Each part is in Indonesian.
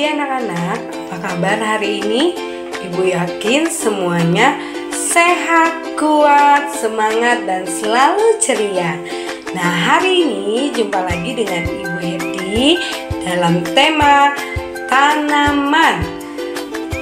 pagi anak-anak, apa kabar hari ini? Ibu yakin semuanya sehat, kuat, semangat, dan selalu ceria. Nah, hari ini jumpa lagi dengan Ibu Hedi dalam tema tanaman.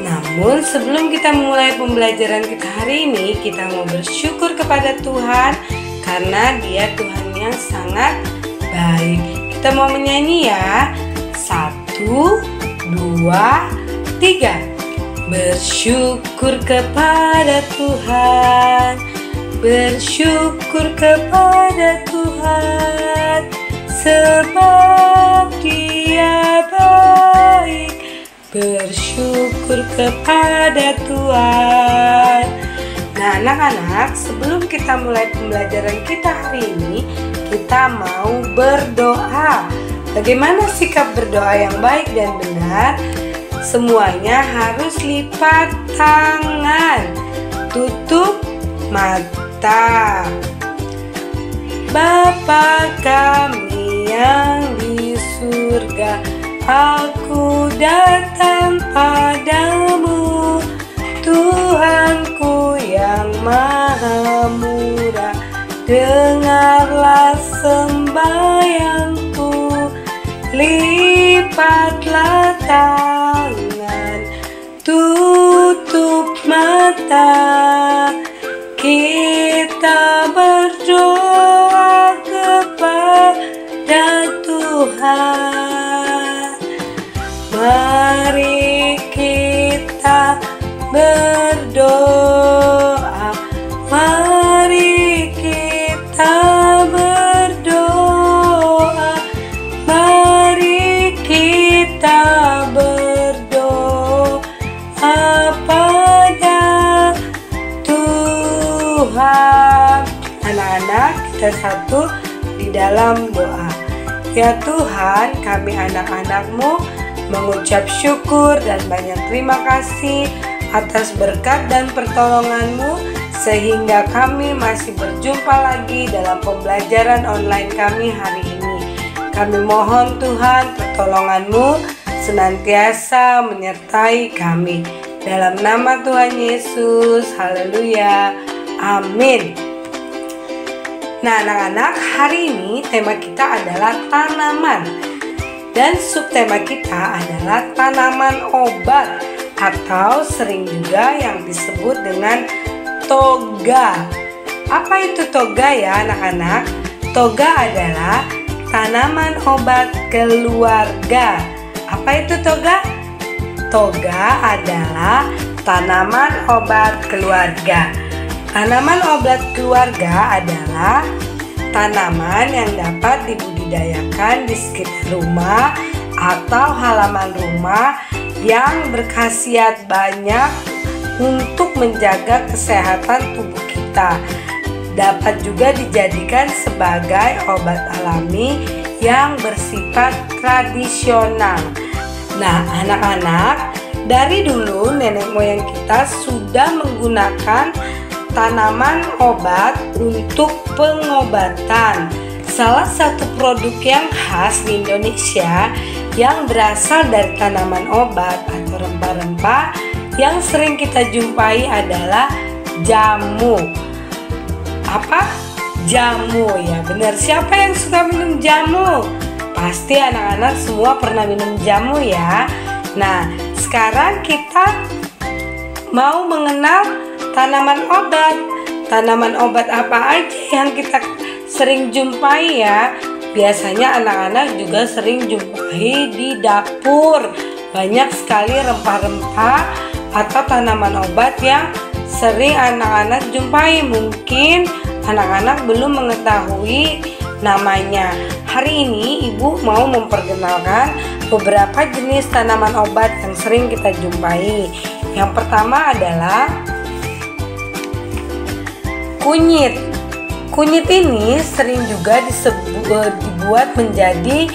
Namun sebelum kita mulai pembelajaran kita hari ini, kita mau bersyukur kepada Tuhan karena Dia Tuhan yang sangat baik. Kita mau menyanyi ya. 1, 2, 3. Bersyukur kepada Tuhan, bersyukur kepada Tuhan, sebab Dia baik. Bersyukur kepada Tuhan. Nah anak-anak, sebelum kita mulai pembelajaran kita hari ini, kita mau berdoa. Bagaimana sikap berdoa yang baik dan benar? Semuanya harus lipat tangan, tutup mata. Bapa kami yang di surga, aku datang padamu, Tuhanku yang maha murah. Dengarlah sembahyangku, lipatlah tangan, tutup mata. Kita berdoa kepada Tuhan. Mari kita berdoa. Mari kita berdoa. Mari kita berdoa pada Tuhan. Anak-anak, kita satu di dalam doa. Ya Tuhan, kami anak-anak-Mu mengucap syukur dan banyak terima kasih atas berkat dan pertolongan-Mu, sehingga kami masih berjumpa lagi dalam pembelajaran online kami hari ini. Kami mohon Tuhan pertolongan-Mu senantiasa menyertai kami. Dalam nama Tuhan Yesus, haleluya, amin. Nah anak-anak, hari ini tema kita adalah tanaman. Dan subtema kita adalah tanaman obat, atau sering juga yang disebut dengan toga. Apa itu toga ya anak-anak? Toga adalah tanaman obat keluarga. Apa itu toga? Toga adalah tanaman obat keluarga. Tanaman obat keluarga adalah tanaman yang dapat dibudidayakan di sekitar rumah atau halaman rumah yang berkhasiat banyak untuk menjaga kesehatan tubuh kita. Dapat juga dijadikan sebagai obat alami yang bersifat tradisional. Nah, anak-anak, dari dulu nenek moyang kita sudah menggunakan tanaman obat untuk pengobatan. Salah satu produk yang khas di Indonesia yang berasal dari tanaman obat atau rempah-rempah yang sering kita jumpai adalah jamu. Apa? Jamu, ya benar. Siapa yang suka minum jamu? Pasti anak-anak semua pernah minum jamu ya. Nah, sekarang kita mau mengenal tanaman obat. Tanaman obat apa aja yang kita sering jumpai ya? Biasanya anak-anak juga sering jumpai di dapur. Banyak sekali rempah-rempah atau tanaman obat yang sering anak-anak jumpai. Mungkin anak-anak belum mengetahui namanya. Hari ini Ibu mau memperkenalkan beberapa jenis tanaman obat yang sering kita jumpai. Yang pertama adalah kunyit. Kunyit ini sering juga dibuat menjadi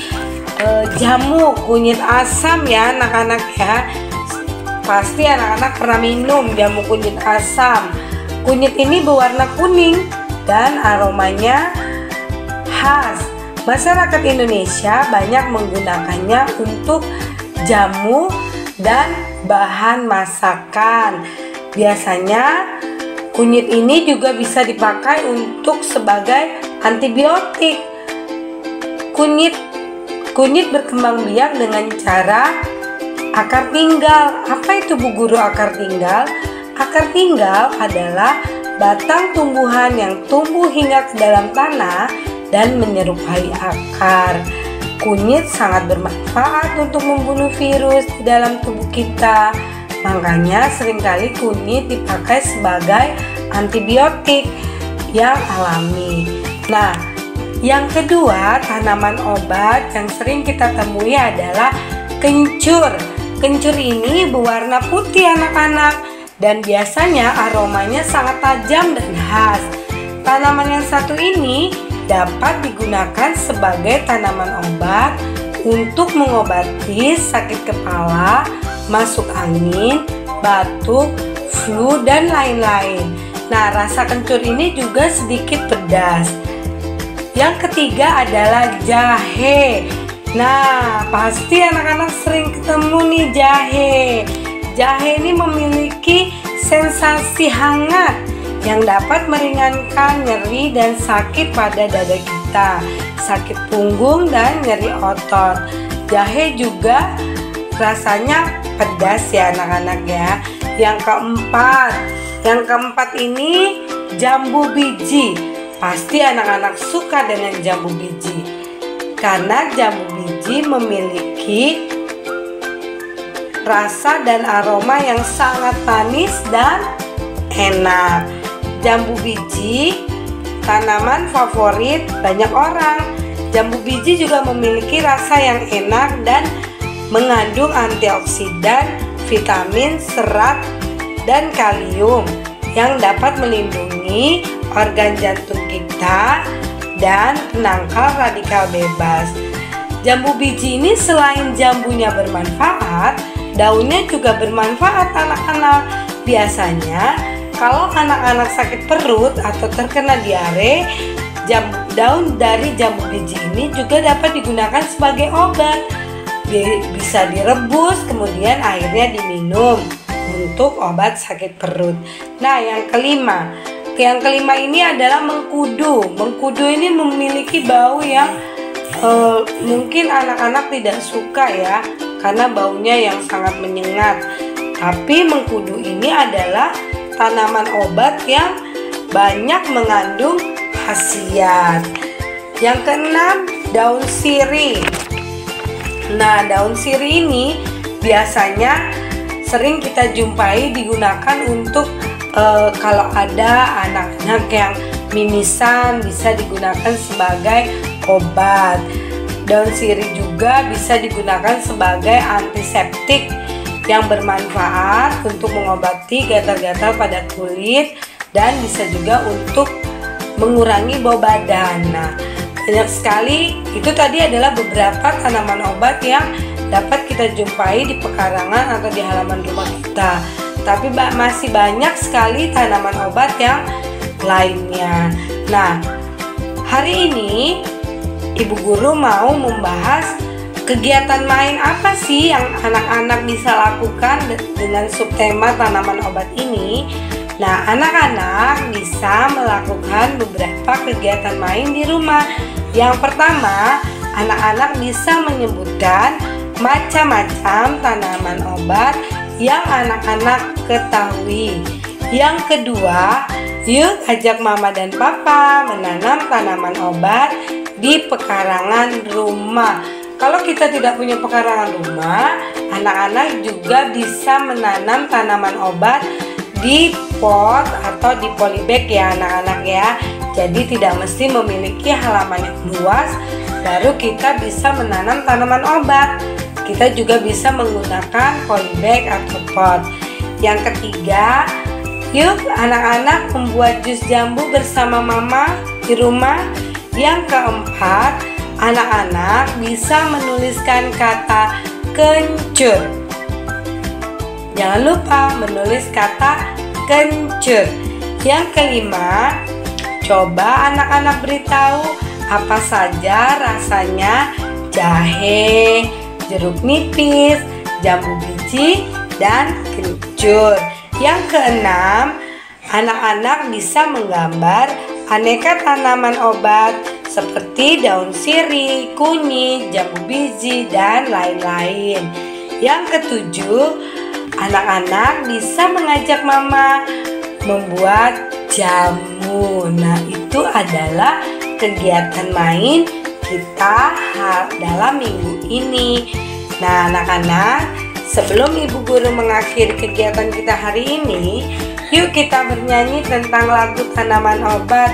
jamu kunyit asam ya anak-anak ya. Pasti anak-anak pernah minum jamu kunyit asam. Kunyit ini berwarna kuning dan aromanya khas. Masyarakat Indonesia banyak menggunakannya untuk jamu, dan bahan masakan. Biasanya kunyit ini juga bisa dipakai untuk sebagai antibiotik. Kunyit berkembang biak dengan cara akar tinggal. Apa itu Bu Guru akar tinggal? Akar tinggal adalah batang tumbuhan yang tumbuh hingga ke dalam tanah dan menyerupai akar. Kunyit sangat bermanfaat untuk membunuh virus di dalam tubuh kita. Makanya seringkali kunyit dipakai sebagai antibiotik yang alami. Nah, yang kedua, tanaman obat yang sering kita temui adalah kencur. Kencur ini berwarna putih anak-anak dan biasanya aromanya sangat tajam dan khas. Tanaman yang satu ini dapat digunakan sebagai tanaman obat untuk mengobati sakit kepala, masuk angin, batuk, flu, dan lain-lain. Nah, rasa kencur ini juga sedikit pedas. Yang ketiga adalah jahe. Nah, pasti anak-anak sering ketemu nih jahe. Jahe ini memiliki sensasi hangat yang dapat meringankan nyeri dan sakit pada dada kita, sakit punggung dan nyeri otot. Jahe juga rasanya pedas ya anak-anak ya. Yang keempat ini jambu biji. Pasti anak-anak suka dengan jambu biji karena jambu biji memiliki rasa dan aroma yang sangat manis dan enak. Jambu biji tanaman favorit banyak orang. Jambu biji juga memiliki rasa yang enak dan mengandung antioksidan, vitamin, serat, dan kalium yang dapat melindungi organ jantung kita dan penangkal radikal bebas. Jambu biji ini selain jambunya bermanfaat, daunnya juga bermanfaat anak-anak. Biasanya kalau anak-anak sakit perut atau terkena diare, daun dari jambu biji ini juga dapat digunakan sebagai obat. Bisa direbus, kemudian airnya diminum untuk obat sakit perut. Nah, yang kelima ini adalah mengkudu. Mengkudu ini memiliki bau yang mungkin anak-anak tidak suka ya, karena baunya yang sangat menyengat. Tapi mengkudu ini adalah tanaman obat yang banyak mengandung khasiat. Yang keenam, daun sirih. Nah, daun sirih ini biasanya sering kita jumpai digunakan untuk kalau ada anak-anak yang mimisan, bisa digunakan sebagai obat. Daun sirih juga bisa digunakan sebagai antiseptik yang bermanfaat untuk mengobati gatal-gatal pada kulit dan bisa juga untuk mengurangi bau badan. Nah, banyak sekali, itu tadi adalah beberapa tanaman obat yang dapat kita jumpai di pekarangan atau di halaman rumah kita. Tapi masih banyak sekali tanaman obat yang lainnya. Nah, hari ini Ibu Guru mau membahas kegiatan main apa sih yang anak-anak bisa lakukan dengan subtema tanaman obat ini. Nah, anak-anak bisa melakukan beberapa kegiatan main di rumah. Yang pertama, anak-anak bisa menyebutkan macam-macam tanaman obat yang anak-anak ketahui. Yang kedua, yuk ajak mama dan papa menanam tanaman obat di pekarangan rumah. Kalau kita tidak punya pekarangan rumah, anak-anak juga bisa menanam tanaman obat di pot atau di polybag ya anak-anak ya. Jadi tidak mesti memiliki halaman yang luas baru kita bisa menanam tanaman obat. Kita juga bisa menggunakan polybag atau pot. Yang ketiga, yuk anak-anak membuat jus jambu bersama mama di rumah. Yang keempat, anak-anak bisa menuliskan kata kencur. Jangan lupa menulis kata kencur. Yang kelima, coba anak-anak beritahu apa saja rasanya jahe, jeruk nipis, jambu biji, dan kencur. Yang keenam, anak-anak bisa menggambar aneka tanaman obat seperti daun sirih, kunyit, jambu biji, dan lain-lain. Yang ketujuh, anak-anak bisa mengajak mama membuat jamu. Nah, itu adalah kegiatan main kita dalam minggu ini. Nah, anak-anak, sebelum Ibu Guru mengakhiri kegiatan kita hari ini, yuk kita bernyanyi tentang lagu tanaman obat.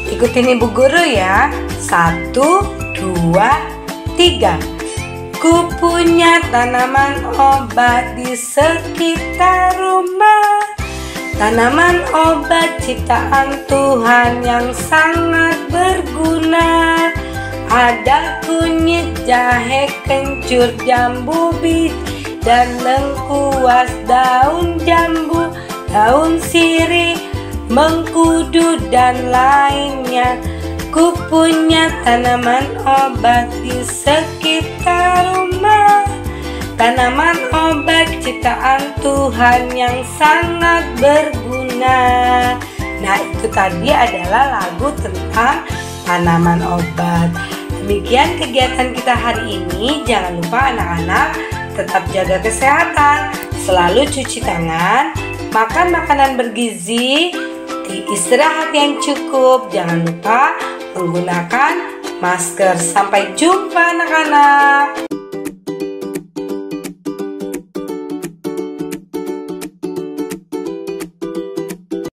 Ikutin Ibu Guru ya. 1, 2, 3. Ku punya tanaman obat di sekitar rumah. Tanaman obat ciptaan Tuhan yang sangat berguna. Ada kunyit, jahe, kencur, jambu biji, dan lengkuas, daun jambu, daun sirih, mengkudu, dan lainnya. Ku punya tanaman obat di sekitar rumah. Tanaman obat ciptaan Tuhan yang sangat berguna. Nah, itu tadi adalah lagu tentang tanaman obat. Demikian kegiatan kita hari ini. Jangan lupa anak-anak tetap jaga kesehatan, selalu cuci tangan, makan makanan bergizi, istirahat yang cukup. Jangan lupa menggunakan masker. Sampai jumpa anak-anak.